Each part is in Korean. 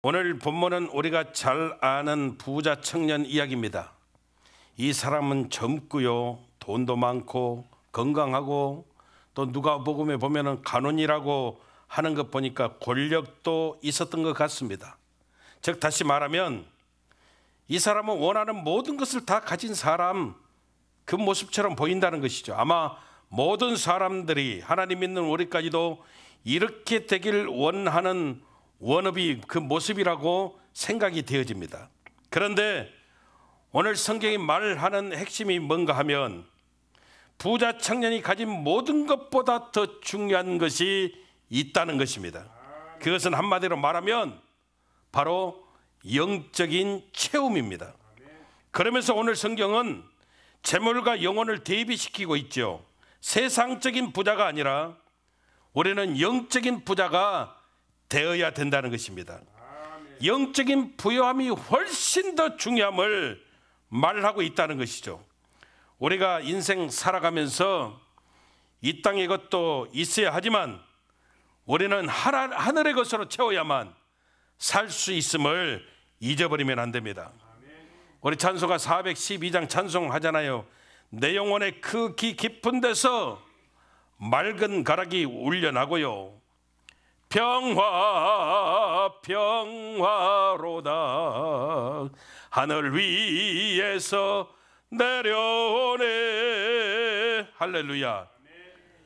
오늘 본문은 우리가 잘 아는 부자 청년 이야기입니다. 이 사람은 젊고요, 돈도 많고 건강하고 또 누가복음에 보면은 간원이라고 하는 것 보니까 권력도 있었던 것 같습니다. 즉 다시 말하면 이 사람은 원하는 모든 것을 다 가진 사람, 그 모습처럼 보인다는 것이죠. 아마 모든 사람들이, 하나님 믿는 우리까지도 이렇게 되길 원하는 원업이 그 모습이라고 생각이 되어집니다. 그런데 오늘 성경이 말하는 핵심이 뭔가 하면 부자 청년이 가진 모든 것보다 더 중요한 것이 있다는 것입니다. 그것은 한마디로 말하면 바로 영적인 체험입니다. 그러면서 오늘 성경은 재물과 영혼을 대비시키고 있죠. 세상적인 부자가 아니라 우리는 영적인 부자가 되어야 된다는 것입니다. 영적인 부요함이 훨씬 더 중요함을 말하고 있다는 것이죠. 우리가 인생 살아가면서 이 땅의 것도 있어야 하지만 우리는 하늘의 것으로 채워야만 살 수 있음을 잊어버리면 안 됩니다. 우리 찬송가 412장 찬송하잖아요. 내 영혼의 그 깊은 데서 맑은 가락이 울려나고요, 평화 평화로다 하늘 위에서 내려오네. 할렐루야.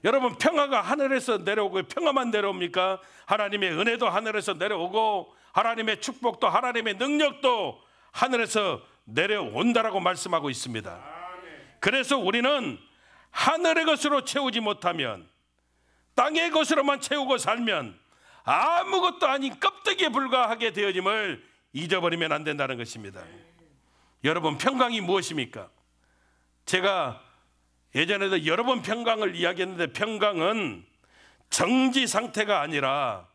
여러분, 평화가 하늘에서 내려오고 평화만 내려옵니까? 하나님의 은혜도 하늘에서 내려오고 하나님의 축복도 하나님의 능력도 하늘에서 내려온다라고 말씀하고 있습니다. 그래서 우리는 하늘의 것으로 채우지 못하면, 땅의 것으로만 채우고 살면 아무것도 아닌 껍데기에 불과하게 되어짐을 잊어버리면 안 된다는 것입니다. 여러분, 평강이 무엇입니까? 제가 예전에도 여러 번 평강을 이야기했는데, 평강은 정지 상태가 아니라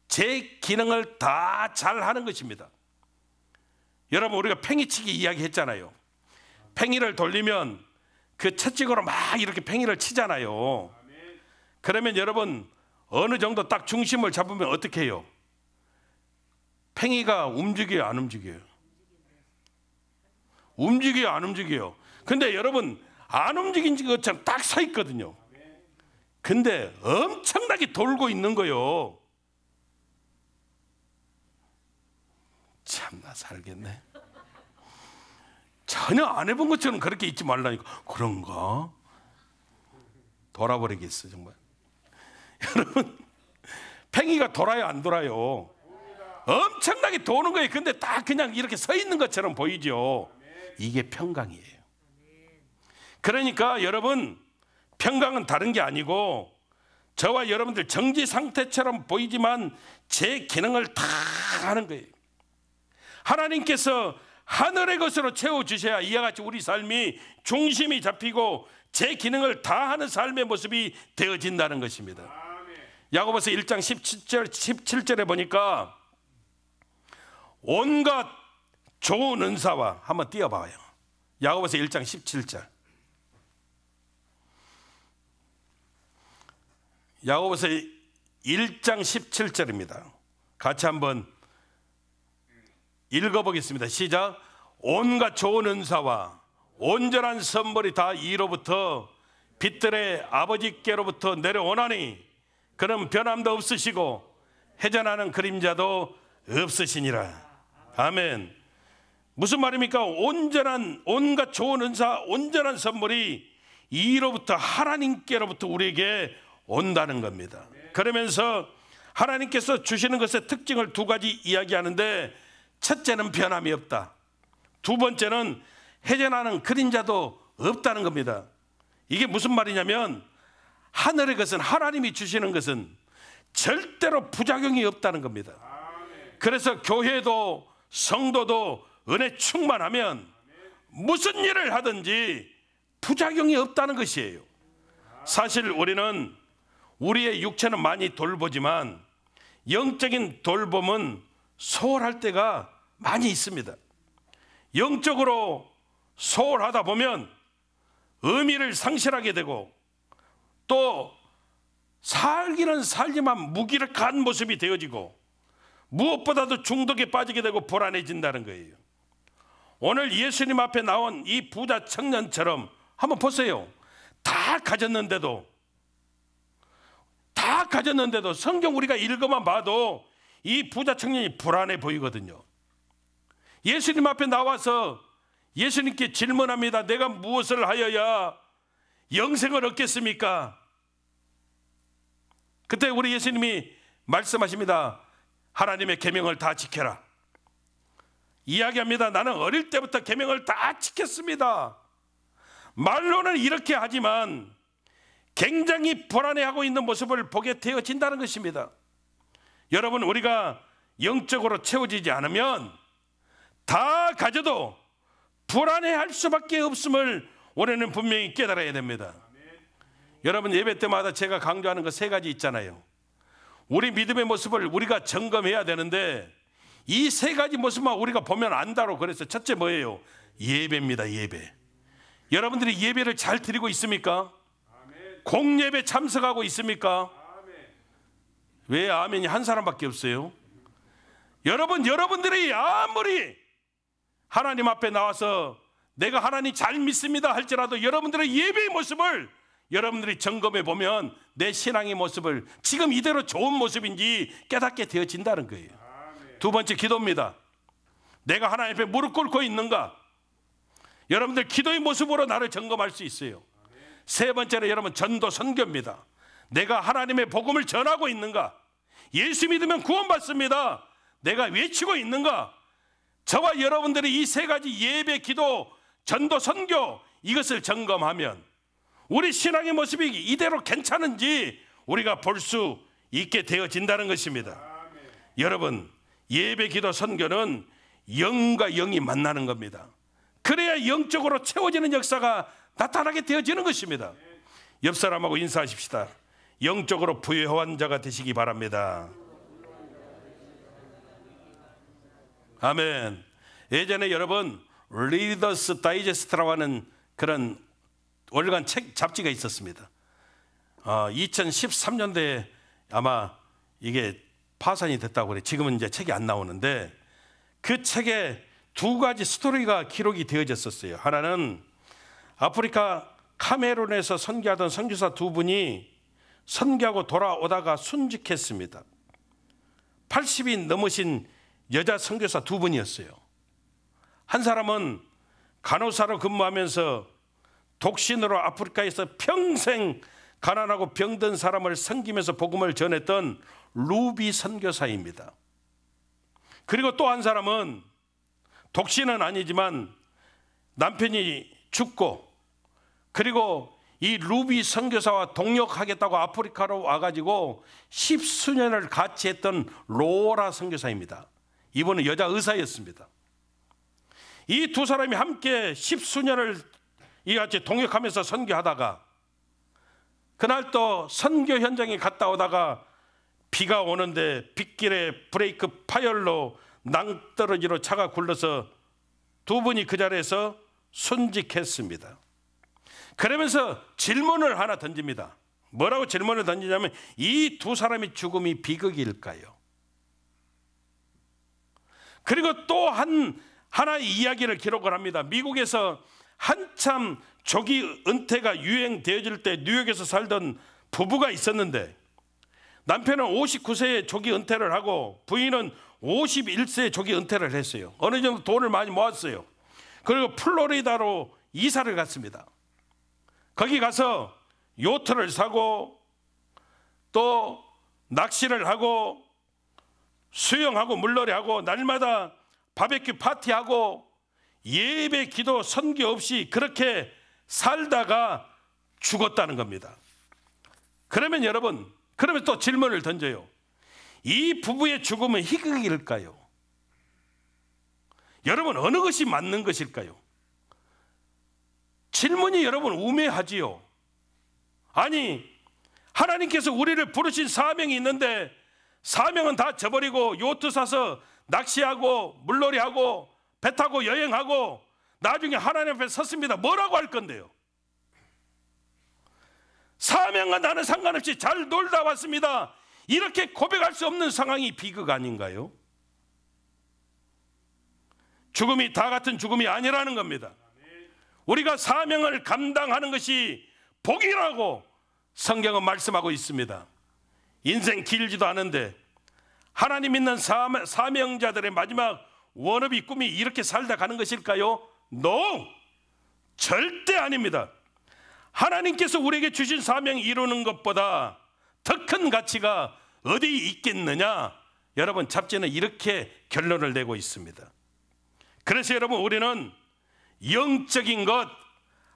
제 기능을 다 잘하는 것입니다. 여러분, 우리가 팽이치기 이야기했잖아요. 팽이를 돌리면 그 채찍으로 막 이렇게 팽이를 치잖아요. 그러면 여러분, 어느 정도 딱 중심을 잡으면 어떻게 해요? 팽이가 움직여요, 안 움직여요? 움직여요, 안 움직여요? 근데 여러분, 안 움직인 것처럼 딱 서 있거든요. 근데 엄청나게 돌고 있는 거요. 참나 살겠네. 전혀 안 해본 것처럼 그렇게 있지 말라니까. 그런가? 돌아버리겠어 정말. 여러분, 팽이가 돌아요, 안 돌아요? 엄청나게 도는 거예요. 근데 딱 그냥 이렇게 서 있는 것처럼 보이죠. 이게 평강이에요. 그러니까 여러분, 평강은 다른 게 아니고 저와 여러분들 정지 상태처럼 보이지만 제 기능을 다 하는 거예요. 하나님께서 하늘의 것으로 채워주셔야 이와 같이 우리 삶이 중심이 잡히고 제 기능을 다 하는 삶의 모습이 되어진다는 것입니다. 야고보서 1장 17절에 보니까 온갖 좋은 은사와, 한번 띄워봐요. 야고보서 1장 17절. 야고보서 1장 17절입니다. 같이 한번 읽어보겠습니다. 시작. 온갖 좋은 은사와 온전한 선물이 다 이로부터 빛들의 아버지께로부터 내려오나니 그는 변함도 없으시고 회전하는 그림자도 없으시니라. 아멘. 무슨 말입니까? 온갖 좋은 은사, 온전한 선물이 이로부터, 하나님께로부터 우리에게 온다는 겁니다. 그러면서 하나님께서 주시는 것의 특징을 두 가지 이야기하는데, 첫째는 변함이 없다. 두 번째는 회전하는 그림자도 없다는 겁니다. 이게 무슨 말이냐면, 하늘의 것은, 하나님이 주시는 것은 절대로 부작용이 없다는 겁니다. 그래서 교회도 성도도 은혜 충만하면 무슨 일을 하든지 부작용이 없다는 것이에요. 사실 우리는 우리의 육체는 많이 돌보지만 영적인 돌봄은 소홀할 때가 많이 있습니다. 영적으로 소홀하다 보면 의미를 상실하게 되고, 또 살기는 살지만 무기력한 모습이 되어지고, 무엇보다도 중독에 빠지게 되고 불안해진다는 거예요. 오늘 예수님 앞에 나온 이 부자 청년처럼 한번 보세요. 다 가졌는데도 성경 우리가 읽어만 봐도 이 부자 청년이 불안해 보이거든요. 예수님 앞에 나와서 예수님께 질문합니다. 내가 무엇을 하여야 영생을 얻겠습니까? 그때 우리 예수님이 말씀하십니다. 하나님의 계명을 다 지켜라. 이야기합니다. 나는 어릴 때부터 계명을 다 지켰습니다. 말로는 이렇게 하지만 굉장히 불안해하고 있는 모습을 보게 되어진다는 것입니다. 여러분, 우리가 영적으로 채워지지 않으면 다 가져도 불안해할 수밖에 없음을 올해는 분명히 깨달아야 됩니다. 여러분, 예배 때마다 제가 강조하는 거 세 가지 있잖아요. 우리 믿음의 모습을 우리가 점검해야 되는데 이 세 가지 모습만 우리가 보면 안다고 그래서 첫째 뭐예요? 예배입니다. 예배. 여러분들이 예배를 잘 드리고 있습니까? 공예배 참석하고 있습니까? 왜 아멘이 한 사람밖에 없어요? 여러분들이 아무리 하나님 앞에 나와서 내가 하나님 잘 믿습니다 할지라도 여러분들의 예배의 모습을 여러분들이 점검해 보면 내 신앙의 모습을 지금 이대로 좋은 모습인지 깨닫게 되어진다는 거예요. 두 번째, 기도입니다. 내가 하나님 앞에 무릎 꿇고 있는가? 여러분들 기도의 모습으로 나를 점검할 수 있어요. 세 번째는 여러분 전도 선교입니다. 내가 하나님의 복음을 전하고 있는가? 예수 믿으면 구원받습니다. 내가 외치고 있는가? 저와 여러분들이 이 세 가지 예배, 기도, 전도, 선교 이것을 점검하면 우리 신앙의 모습이 이대로 괜찮은지 우리가 볼 수 있게 되어진다는 것입니다. 여러분, 예배, 기도, 선교는 영과 영이 만나는 겁니다. 그래야 영적으로 채워지는 역사가 나타나게 되어지는 것입니다. 옆 사람하고 인사하십시다. 영적으로 부유한 자가 되시기 바랍니다. 아멘. 예전에 여러분 리더스 다이제스트라고 하는 그런 월간 책 잡지가 있었습니다. 2013년도에 아마 이게 파산이 됐다고 그래. 지금은 이제 책이 안 나오는데 그 책에 두 가지 스토리가 기록이 되어졌었어요. 하나는 아프리카 카메룬에서 선교하던 선교사 두 분이 선교하고 돌아오다가 순직했습니다. 80이 넘으신 여자 선교사 두 분이었어요. 한 사람은 간호사로 근무하면서 독신으로 아프리카에서 평생 가난하고 병든 사람을 섬기면서 복음을 전했던 루비 선교사입니다. 그리고 또 한 사람은 독신은 아니지만 남편이 죽고 그리고 이 루비 선교사와 동역하겠다고 아프리카로 와가지고 10수년을 같이 했던 로라 선교사입니다. 이분은 여자 의사였습니다. 이 두 사람이 함께 10수년을 이같이 동역하면서 선교하다가 그날 또 선교 현장에 갔다 오다가 비가 오는데 빗길에 브레이크 파열로 낭떠러지로 차가 굴러서 두 분이 그 자리에서 순직했습니다. 그러면서 질문을 하나 던집니다. 뭐라고 질문을 던지냐면 이 두 사람의 죽음이 비극일까요? 그리고 또 하나의 이야기를 기록을 합니다. 미국에서 한참 조기 은퇴가 유행되어질 때 뉴욕에서 살던 부부가 있었는데 남편은 59세에 조기 은퇴를 하고 부인은 51세에 조기 은퇴를 했어요. 어느 정도 돈을 많이 모았어요. 그리고 플로리다로 이사를 갔습니다. 거기 가서 요트를 사고 또 낚시를 하고 수영하고 물놀이하고 날마다 바베큐 파티하고 예배, 기도, 선교 없이 그렇게 살다가 죽었다는 겁니다. 그러면 여러분, 그러면 또 질문을 던져요. 이 부부의 죽음은 희극일까요? 여러분, 어느 것이 맞는 것일까요? 질문이 여러분 우매하지요. 아니, 하나님께서 우리를 부르신 사명이 있는데 사명은 다 저버리고 요트 사서 낚시하고 물놀이하고 배 타고 여행하고 나중에 하나님 앞에 섰습니다. 뭐라고 할 건데요? 사명과 나는 상관없이 잘 놀다 왔습니다. 이렇게 고백할 수 없는 상황이 비극 아닌가요? 죽음이 다 같은 죽음이 아니라는 겁니다. 우리가 사명을 감당하는 것이 복이라고 성경은 말씀하고 있습니다. 인생 길지도 않은데 하나님 믿는 사명자들의 마지막 워너비 꿈이 이렇게 살다 가는 것일까요? No! 절대 아닙니다. 하나님께서 우리에게 주신 사명 이루는 것보다 더 큰 가치가 어디 있겠느냐? 여러분, 잡지는 이렇게 결론을 내고 있습니다. 그래서 여러분, 우리는 영적인 것,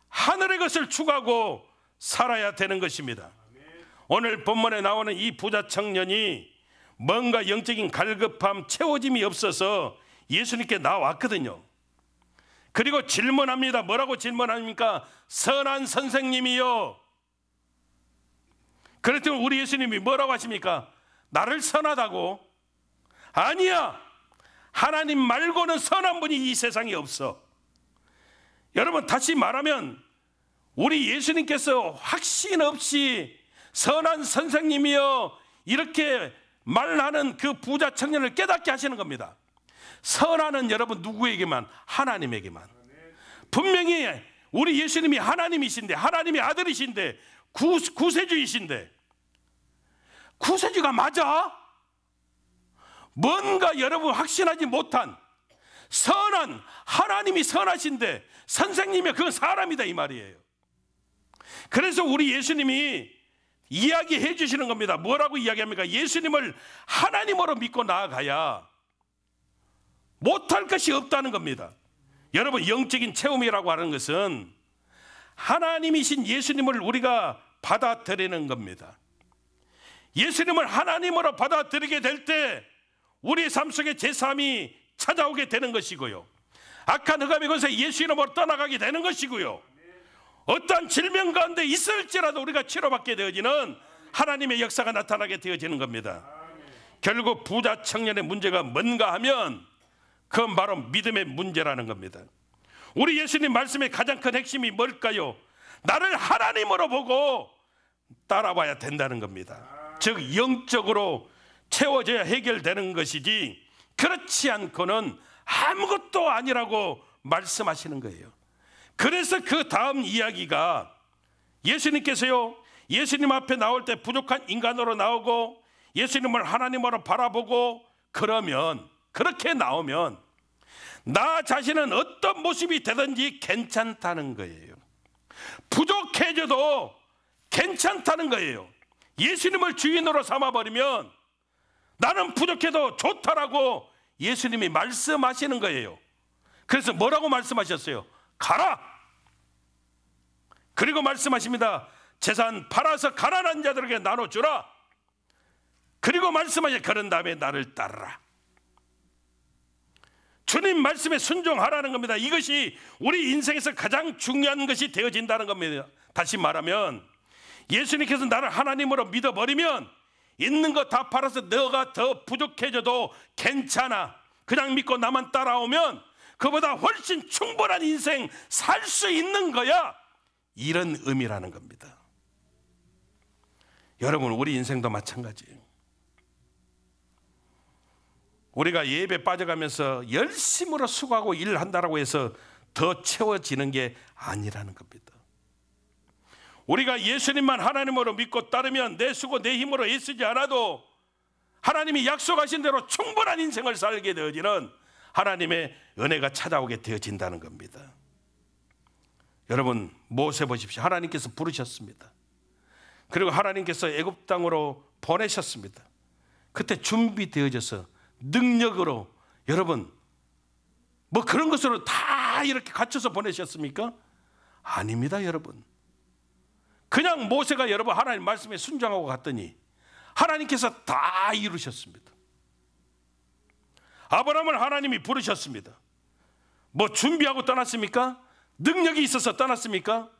하늘의 것을 추구하고 살아야 되는 것입니다. 오늘 본문에 나오는 이 부자 청년이 뭔가 영적인 갈급함, 채워짐이 없어서 예수님께 나왔거든요. 그리고 질문합니다. 뭐라고 질문합니까? 선한 선생님이요. 그랬더니 우리 예수님이 뭐라고 하십니까? 나를 선하다고? 아니야. 하나님 말고는 선한 분이 이 세상에 없어. 여러분, 다시 말하면 우리 예수님께서 확신 없이 선한 선생님이요 이렇게 말하는 그 부자 청년을 깨닫게 하시는 겁니다. 선하는 여러분 누구에게만? 하나님에게만. 분명히 우리 예수님이 하나님이신데, 하나님의 아들이신데, 구세주이신데, 구세주가 맞아? 뭔가 여러분 확신하지 못한 선한 하나님이 선하신데 선생님이 그건 사람이다 이 말이에요. 그래서 우리 예수님이 이야기해 주시는 겁니다. 뭐라고 이야기합니까? 예수님을 하나님으로 믿고 나아가야 못할 것이 없다는 겁니다. 여러분, 영적인 체험이라고 하는 것은 하나님이신 예수님을 우리가 받아들이는 겁니다. 예수님을 하나님으로 받아들이게 될 때 우리 삶 속에 제3이 찾아오게 되는 것이고요, 악한 흑암의 권세 예수 이름으로 떠나가게 되는 것이고요, 어떠한 질병 가운데 있을지라도 우리가 치료받게 되어지는 하나님의 역사가 나타나게 되어지는 겁니다. 결국 부자 청년의 문제가 뭔가 하면 그건 바로 믿음의 문제라는 겁니다. 우리 예수님 말씀의 가장 큰 핵심이 뭘까요? 나를 하나님으로 보고 따라와야 된다는 겁니다. 즉 영적으로 채워져야 해결되는 것이지 그렇지 않고는 아무것도 아니라고 말씀하시는 거예요. 그래서 그 다음 이야기가 예수님께서요, 예수님 앞에 나올 때 부족한 인간으로 나오고 예수님을 하나님으로 바라보고 그러면, 그렇게 나오면 나 자신은 어떤 모습이 되든지 괜찮다는 거예요. 부족해져도 괜찮다는 거예요. 예수님을 주인으로 삼아버리면 나는 부족해도 좋다라고 예수님이 말씀하시는 거예요. 그래서 뭐라고 말씀하셨어요? 가라! 그리고 말씀하십니다. 재산 팔아서 가난한 자들에게 나눠주라. 그리고 말씀하셔. 그런 다음에 나를 따르라. 주님 말씀에 순종하라는 겁니다. 이것이 우리 인생에서 가장 중요한 것이 되어진다는 겁니다. 다시 말하면 예수님께서 나를 하나님으로 믿어버리면 있는 거 다 팔아서 너가 더 부족해져도 괜찮아, 그냥 믿고 나만 따라오면 그보다 훨씬 충분한 인생 살 수 있는 거야, 이런 의미라는 겁니다. 여러분, 우리 인생도 마찬가지예요. 우리가 예배 빠져가면서 열심으로 수고하고 일한다고 해서 더 채워지는 게 아니라는 겁니다. 우리가 예수님만 하나님으로 믿고 따르면 내 수고 내 힘으로 애쓰지 않아도 하나님이 약속하신 대로 충분한 인생을 살게 되어지는 하나님의 은혜가 찾아오게 되어진다는 겁니다. 여러분, 모세 보십시오. 하나님께서 부르셨습니다. 그리고 하나님께서 애굽 땅으로 보내셨습니다. 그때 준비되어져서 능력으로, 여러분 뭐 그런 것으로 다 이렇게 갖춰서 보내셨습니까? 아닙니다. 여러분, 그냥 모세가 여러분 하나님 말씀에 순종하고 갔더니 하나님께서 다 이루셨습니다. 아브라함을 하나님이 부르셨습니다. 뭐 준비하고 떠났습니까? 능력이 있어서 떠났습니까?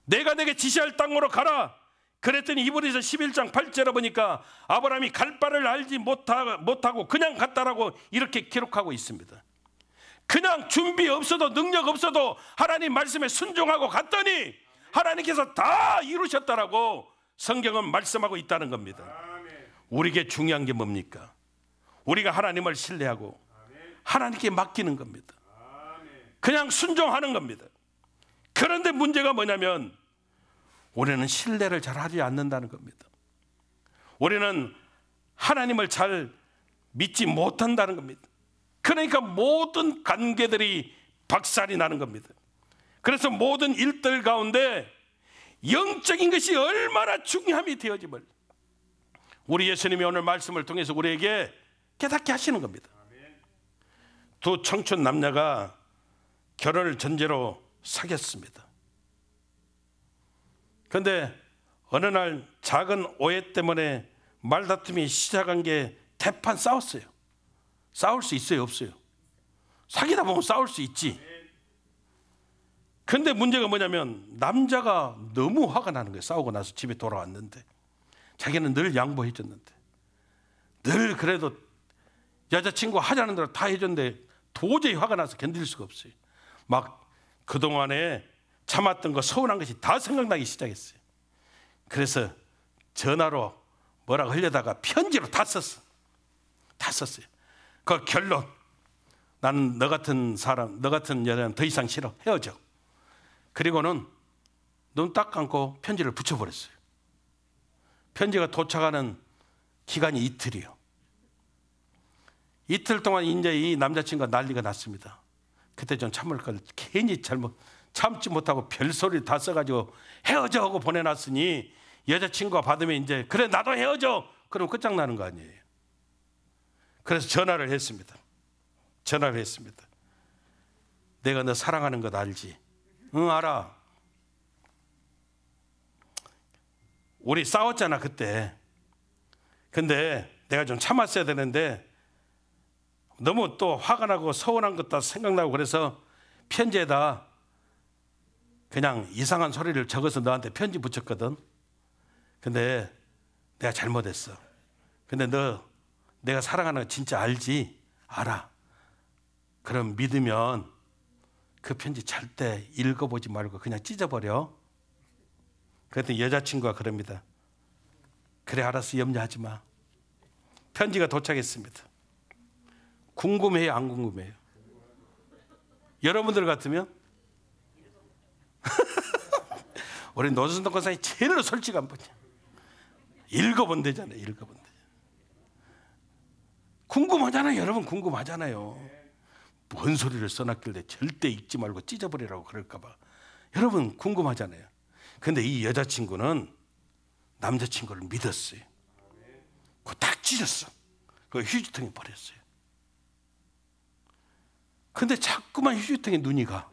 내가 내게 지시할 땅으로 가라. 그랬더니 이브리서 11장 8절에 보니까 아브라함이 갈 바를 알지 못하고 그냥 갔다라고 이렇게 기록하고 있습니다. 그냥 준비 없어도 능력 없어도 하나님 말씀에 순종하고 갔더니 하나님께서 다 이루셨다라고 성경은 말씀하고 있다는 겁니다. 우리에게 중요한 게 뭡니까? 우리가 하나님을 신뢰하고 하나님께 맡기는 겁니다. 그냥 순종하는 겁니다. 그런데 문제가 뭐냐면 우리는 신뢰를 잘 하지 않는다는 겁니다. 우리는 하나님을 잘 믿지 못한다는 겁니다. 그러니까 모든 관계들이 박살이 나는 겁니다. 그래서 모든 일들 가운데 영적인 것이 얼마나 중요함이 되어짐을 우리 예수님이 오늘 말씀을 통해서 우리에게 깨닫게 하시는 겁니다. 두 청춘 남녀가 결혼을 전제로 사귀었습니다. 그런데 어느 날 작은 오해 때문에 말다툼이 시작한 게 대판 싸웠어요. 싸울 수 있어요, 없어요? 사귀다 보면 싸울 수 있지. 근데 문제가 뭐냐면 남자가 너무 화가 나는 거예요. 싸우고 나서 집에 돌아왔는데 자기는 늘 양보해 줬는데, 늘 그래도 여자친구 하자는 대로 다 해줬는데 도저히 화가 나서 견딜 수가 없어요. 막 그동안에 참았던 거, 서운한 것이 다 생각나기 시작했어요. 그래서 전화로 뭐라고 하려다가 편지로 다 썼어. 다 썼어요. 그 결론, 나는 너 같은 사람, 너 같은 여자는 더 이상 싫어, 헤어져. 그리고는 눈 딱 감고 편지를 붙여버렸어요. 편지가 도착하는 기간이 이틀이요. 이틀 동안 이제 이 남자친구가 난리가 났습니다. 그때 좀 참을 걸 괜히 참지 못하고 별소리를 다 써가지고 헤어져 하고 보내놨으니 여자친구가 받으면 이제 그래 나도 헤어져 그럼 끝장나는 거 아니에요. 그래서 전화를 했습니다. 내가 너 사랑하는 것 알지? 응, 알아. 우리 싸웠잖아 그때. 근데 내가 좀 참았어야 되는데 너무 또 화가 나고 서운한 것도 생각나고 그래서 편지에다 그냥 이상한 소리를 적어서 너한테 편지 붙였거든. 근데 내가 잘못했어. 근데 너 내가 사랑하는 거 진짜 알지? 알아. 그럼 믿으면 그 편지 절대 읽어보지 말고 그냥 찢어버려. 그랬더니 여자친구가 그럽니다. 그래 알았어, 염려하지 마. 편지가 도착했습니다. 궁금해요, 안 궁금해요? 여러분들 같으면? 우리 노선동 권사님 제일 솔직한 분이야. 읽어본 되잖아요. 궁금하잖아요. 여러분 궁금하잖아요. 뭔 소리를 써놨길래 절대 읽지 말고 찢어버리라고 그럴까봐. 여러분 궁금하잖아요. 근데 이 여자친구는 남자친구를 믿었어요. 그거 딱 찢었어. 그거 휴지통에 버렸어요. 근데 자꾸만 휴지통에 눈이 가.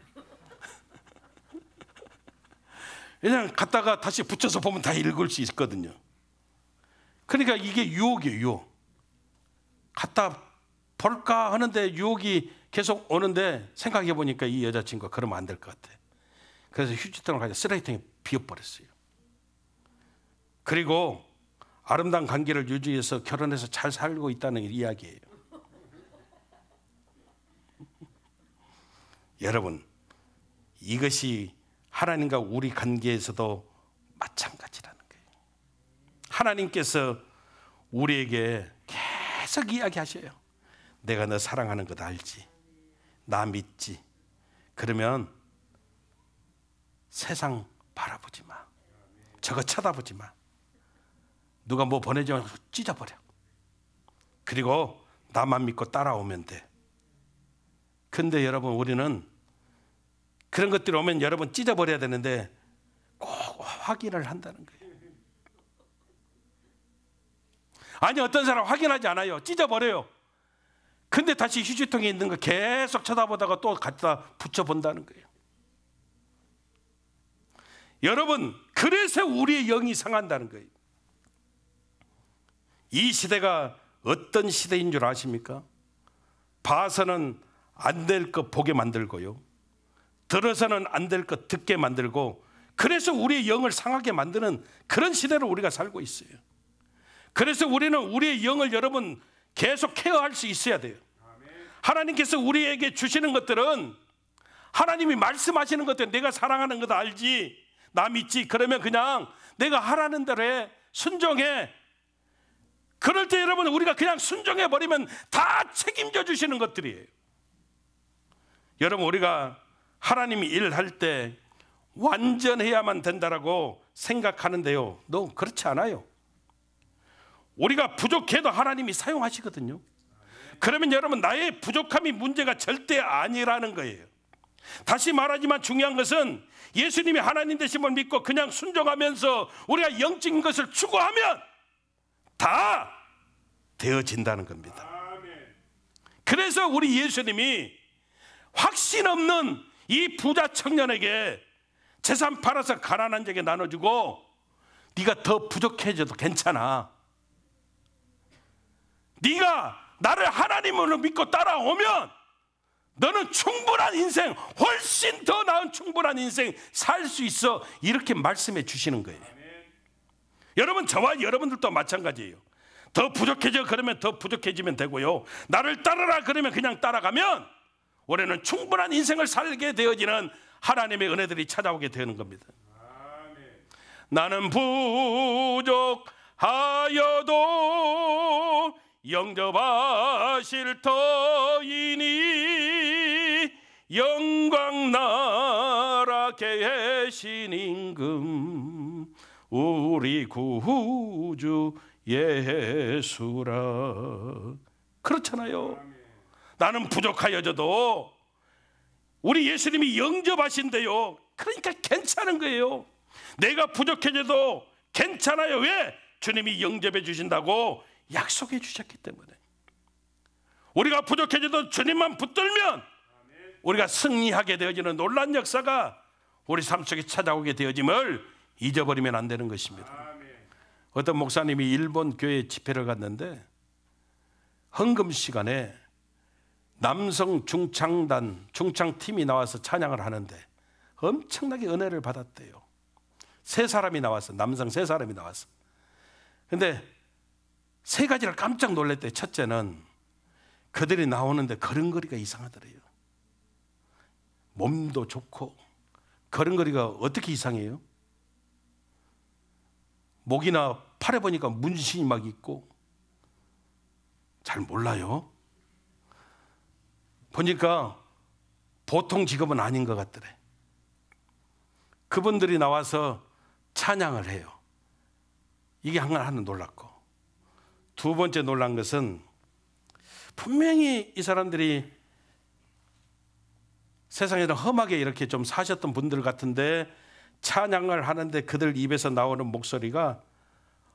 그냥 갖다가 다시 붙여서 보면 다 읽을 수 있거든요. 그러니까 이게 유혹이에요, 유혹. 갖다 볼까 하는데 유혹이 계속 오는데 생각해 보니까 이 여자친구가 그러면 안 될 것 같아. 그래서 휴지통을 가지고 쓰레기통에 비워버렸어요. 그리고 아름다운 관계를 유지해서 결혼해서 잘 살고 있다는 이야기예요. 여러분, 이것이 하나님과 우리 관계에서도 마찬가지라는 거예요. 하나님께서 우리에게 계속 이야기하셔요. 내가 너 사랑하는 것 알지? 나 믿지? 그러면 세상 바라보지 마. 저거 쳐다보지 마. 누가 뭐 보내주면 찢어버려. 그리고 나만 믿고 따라오면 돼. 근데 여러분, 우리는 그런 것들이 오면 여러분 찢어버려야 되는데 꼭 확인을 한다는 거예요. 아니, 어떤 사람 확인하지 않아요. 찢어버려요. 근데 다시 휴지통에 있는 거 계속 쳐다보다가 또 갖다 붙여본다는 거예요. 여러분, 그래서 우리의 영이 상한다는 거예요. 이 시대가 어떤 시대인 줄 아십니까? 봐서는 안 될 것 보게 만들고요, 들어서는 안 될 것 듣게 만들고, 그래서 우리의 영을 상하게 만드는 그런 시대로 우리가 살고 있어요. 그래서 우리는 우리의 영을 여러분 계속 케어할 수 있어야 돼요. 하나님께서 우리에게 주시는 것들은, 하나님이 말씀하시는 것들, 내가 사랑하는 것 알지? 나 믿지? 그러면 그냥 내가 하라는 대로 해. 순종해. 그럴 때 여러분, 우리가 그냥 순종해 버리면 다 책임져 주시는 것들이에요. 여러분, 우리가 하나님이 일할 때 완전해야만 된다라고 생각하는데요, 너무 그렇지 않아요. 우리가 부족해도 하나님이 사용하시거든요. 그러면 여러분, 나의 부족함이 문제가 절대 아니라는 거예요. 다시 말하지만 중요한 것은 예수님이 하나님 되심을 믿고 그냥 순종하면서 우리가 영적인 것을 추구하면 다 되어진다는 겁니다. 그래서 우리 예수님이 확신 없는 이 부자 청년에게 재산 팔아서 가난한 자에게 나눠주고, 네가 더 부족해져도 괜찮아, 네가 나를 하나님으로 믿고 따라오면 너는 충분한 인생, 훨씬 더 나은 충분한 인생 살 수 있어, 이렇게 말씀해 주시는 거예요. 여러분, 저와 여러분들도 마찬가지예요. 더 부족해져 그러면 더 부족해지면 되고요, 나를 따르라 그러면 그냥 따라가면 우리는 충분한 인생을 살게 되어지는 하나님의 은혜들이 찾아오게 되는 겁니다. 나는 부족하여도 영접하실 터이니 영광 나라 계신 임금 우리 구주 예수라. 그렇잖아요. 나는 부족하여져도 우리 예수님이 영접하신대요. 그러니까 괜찮은 거예요. 내가 부족해져도 괜찮아요. 왜? 주님이 영접해 주신다고 약속해 주셨기 때문에. 우리가 부족해져도 주님만 붙들면 우리가 승리하게 되어지는 놀라운 역사가 우리 삶 속에 찾아오게 되어짐을 잊어버리면 안 되는 것입니다. 어떤 목사님이 일본 교회 집회를 갔는데 헌금 시간에 남성 중창팀이 나와서 찬양을 하는데 엄청나게 은혜를 받았대요. 세 사람이 나왔어. 남성 세 사람이 나왔어. 근데 세 가지를 깜짝 놀랐대요. 첫째는 그들이 나오는데 걸음걸이가 이상하더래요. 몸도 좋고 걸음걸이가 어떻게 이상해요? 목이나 팔에 보니까 문신이 막 있고 잘 몰라요. 보니까 보통 직업은 아닌 것 같더래. 그분들이 나와서 찬양을 해요. 이게 하나 놀랐고, 두 번째 놀란 것은 분명히 이 사람들이 세상에는 험하게 이렇게 좀 사셨던 분들 같은데 찬양을 하는데 그들 입에서 나오는 목소리가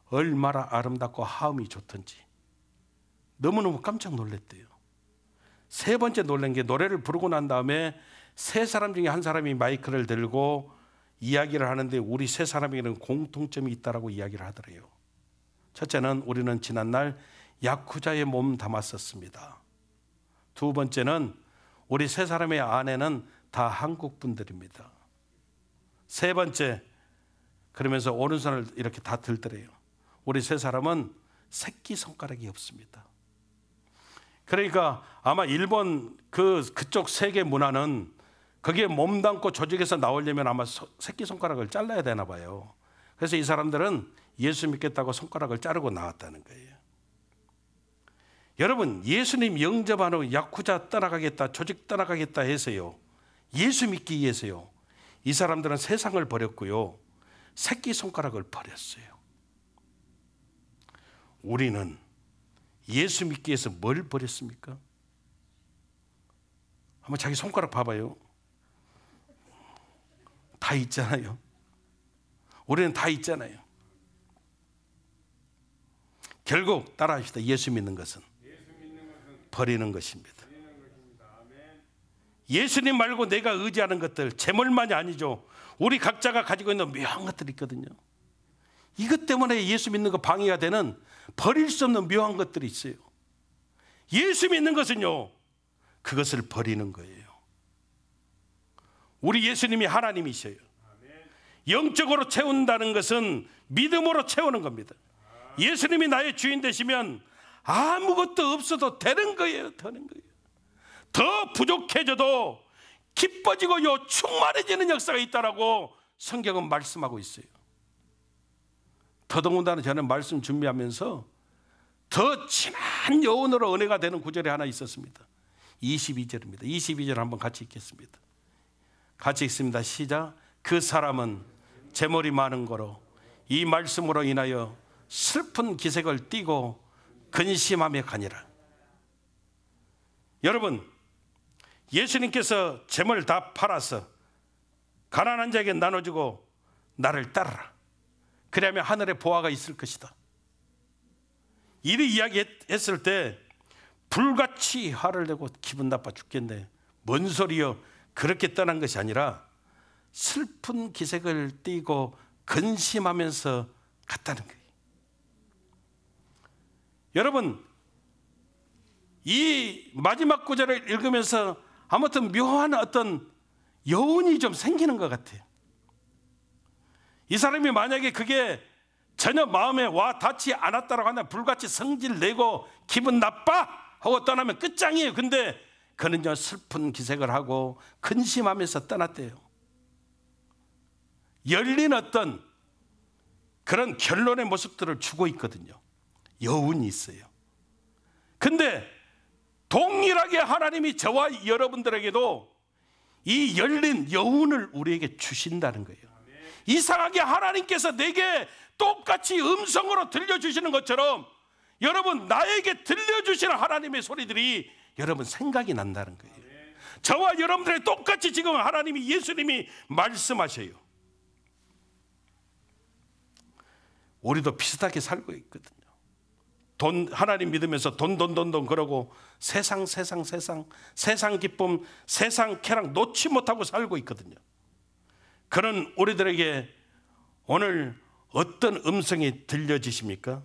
얼마나 아름답고 하음이 좋던지 너무너무 깜짝 놀랐대요. 세 번째 놀란 게 노래를 부르고 난 다음에 세 사람 중에 한 사람이 마이크를 들고 이야기를 하는데 우리 세 사람에게는 공통점이 있다라고 이야기를 하더래요. 첫째는 우리는 지난날 야쿠자의 몸 담았었습니다. 두 번째는 우리 세 사람의 아내는 다 한국 분들입니다. 세 번째, 그러면서 오른손을 이렇게 다 들더래요. 우리 세 사람은 새끼손가락이 없습니다. 그러니까 아마 일본 그쪽 세계 문화는 거기에 몸담고 조직에서 나오려면 아마 새끼손가락을 잘라야 되나 봐요. 그래서 이 사람들은 예수 믿겠다고 손가락을 자르고 나왔다는 거예요. 여러분, 예수님 영접하는 야쿠자 떠나가겠다, 조직 떠나가겠다 해서요, 예수 믿기 위해서요, 이 사람들은 세상을 버렸고요, 새끼손가락을 버렸어요. 우리는 예수 믿기 위해서 뭘 버렸습니까? 한번 자기 손가락 봐봐요. 다 있잖아요. 우리는 다 있잖아요. 결국 따라합시다. 예수 믿는 것은 버리는 것입니다. 예수님 말고 내가 의지하는 것들, 재물만이 아니죠. 우리 각자가 가지고 있는 묘한 것들이 있거든요. 이것 때문에 예수 믿는 거 방해가 되는 버릴 수 없는 묘한 것들이 있어요. 예수 믿는 것은요, 그것을 버리는 거예요. 우리 예수님이 하나님이셔요. 영적으로 채운다는 것은 믿음으로 채우는 겁니다. 예수님이 나의 주인 되시면 아무것도 없어도 되는 거예요. 되는 거예요. 더 부족해져도 기뻐지고요, 충만해지는 역사가 있다라고 성경은 말씀하고 있어요. 더더군다나 저는 말씀 준비하면서 더 진한 여운으로 은혜가 되는 구절이 하나 있었습니다. 22절입니다. 22절 한번 같이 읽겠습니다. 같이 읽습니다. 시작. 그 사람은 재물이 많은 거로 이 말씀으로 인하여 슬픈 기색을 띠고 근심하며 가니라. 여러분, 예수님께서 재물 다 팔아서 가난한 자에게 나눠주고 나를 따르라. 그러면 하늘에 보화가 있을 것이다. 이리 이야기했을 때 불같이 화를 내고 기분 나빠 죽겠네. 뭔 소리요? 그렇게 떠난 것이 아니라 슬픈 기색을 띠고 근심하면서 갔다는 거예요. 여러분, 이 마지막 구절을 읽으면서 아무튼 묘한 어떤 여운이 좀 생기는 것 같아요. 이 사람이 만약에 그게 전혀 마음에 와 닿지 않았다고 하면 불같이 성질 내고 기분 나빠 하고 떠나면 끝장이에요. 근데 그는요 슬픈 기색을 하고 근심하면서 떠났대요. 열린 어떤 그런 결론의 모습들을 주고 있거든요. 여운이 있어요. 근데 동일하게 하나님이 저와 여러분들에게도 이 열린 여운을 우리에게 주신다는 거예요. 이상하게 하나님께서 내게 똑같이 음성으로 들려주시는 것처럼 여러분 나에게 들려주시는 하나님의 소리들이 여러분 생각이 난다는 거예요. 저와 여러분들의 똑같이 지금 하나님이 예수님이 말씀하셔요. 우리도 비슷하게 살고 있거든요. 돈 하나님 믿으면서 돈 그러고 세상 기쁨, 세상 쾌락 놓지 못하고 살고 있거든요. 그런 우리들에게 오늘 어떤 음성이 들려지십니까?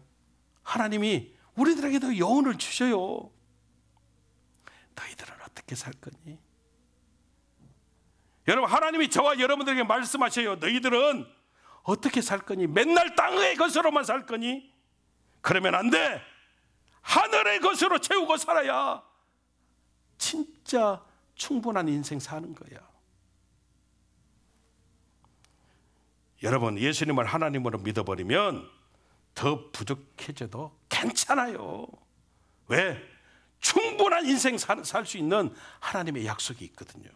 하나님이 우리들에게도 여운을 주셔요. 너희들은 어떻게 살 거니? 여러분, 하나님이 저와 여러분들에게 말씀하셔요. 너희들은 어떻게 살 거니? 맨날 땅의 것으로만 살 거니? 그러면 안 돼. 하늘의 것으로 채우고 살아야 진짜 충분한 인생 사는 거야. 여러분, 예수님을 하나님으로 믿어버리면 더 부족해져도 괜찮아요. 왜? 충분한 인생 살 수 있는 하나님의 약속이 있거든요.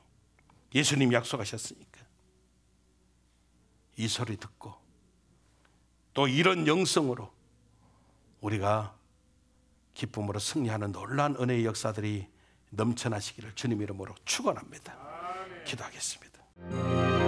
예수님 약속하셨으니까. 이 소리 듣고 또 이런 영성으로 우리가 기쁨으로 승리하는 놀라운 은혜의 역사들이 넘쳐나시기를 주님 이름으로 축원합니다. 기도하겠습니다.